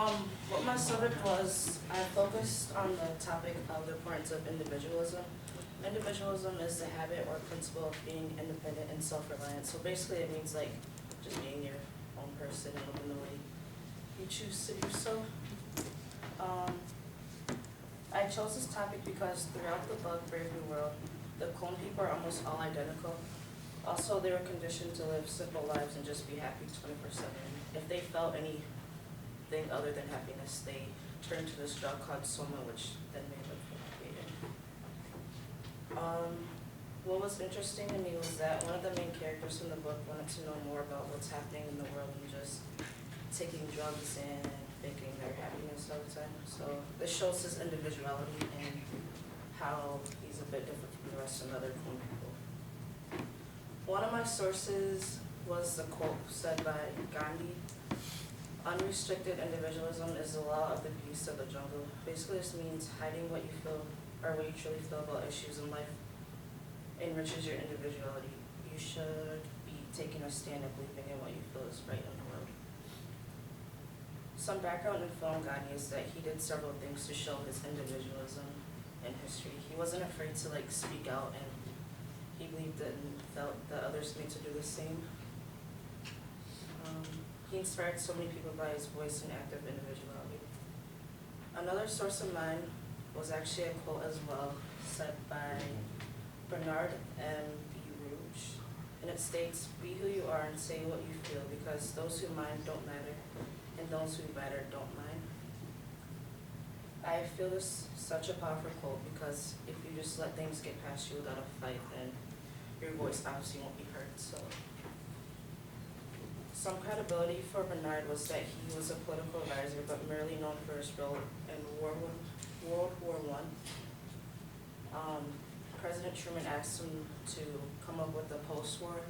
What my subject was, I focused on the topic of the importance of individualism. Individualism is the habit or principle of being independent and self-reliant. So basically it means like just being your own person and living the way you choose to do so. I chose this topic because throughout the book, Brave New World, the clone people are almost all identical. Also, they were conditioned to live simple lives and just be happy 24/7. If they felt anything other than happiness, they turned to this drug called soma, which then made them feel created. What was interesting to me was that one of the main characters in the book wanted to know more about what's happening in the world than just taking drugs and faking their happiness all the time. So this shows his individuality and how he's a bit different from the rest of the other clone people. One of my sources was the quote said by Gandhi: "Unrestricted individualism is the law of the beast of the jungle." Basically, this means hiding what you feel or what you truly feel about issues in life enriches your individuality. You should be taking a stand and believing in what you feel is right in the world. Some background info on Gandhi is that he did several things to show his individualism in history. He wasn't afraid to speak out, and he believed and felt that others need to do the same. He inspired so many people by his voice and active individuality. Another source of mine was actually a quote as well, said by Bernard M. B. Rouge, and it states, "Be who you are and say what you feel, because those who mind don't matter, and those who matter don't mind." I feel this such a powerful quote because if you just let things get past you without a fight, then your voice obviously won't be heard. So, some credibility for Bernard was that he was a political advisor, but merely known for his role in World War I. President Truman asked him to come up with a post-war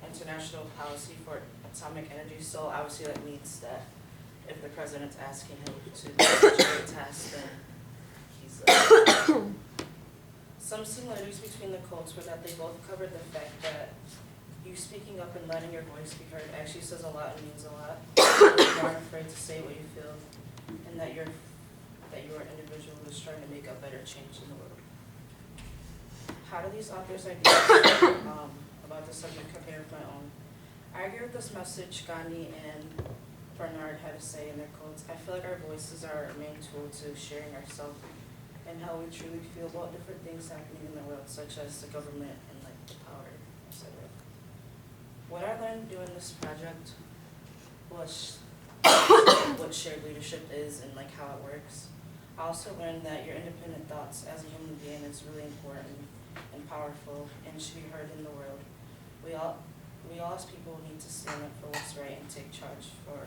international policy for atomic energy. So obviously that means that if the president's asking him to do such a great task, then he's Some similarities between the quotes were that they both covered the fact that you speaking up and letting your voice be heard actually says a lot and means a lot. You aren't afraid to say what you feel, and that you're an individual who's trying to make a better change in the world. How do these authors' ideas about the subject compare with my own? I agree with this message Gandhi and Bernard had to say in their quotes. I feel like our voices are our main tool to sharing ourselves and how we truly feel about different things happening in the world, such as the government and the power, etc. What I learned doing this project was what shared leadership is and how it works. I also learned that your independent thoughts as a human being is really important and powerful and should be heard in the world. We all as people need to stand up for what's right and take charge for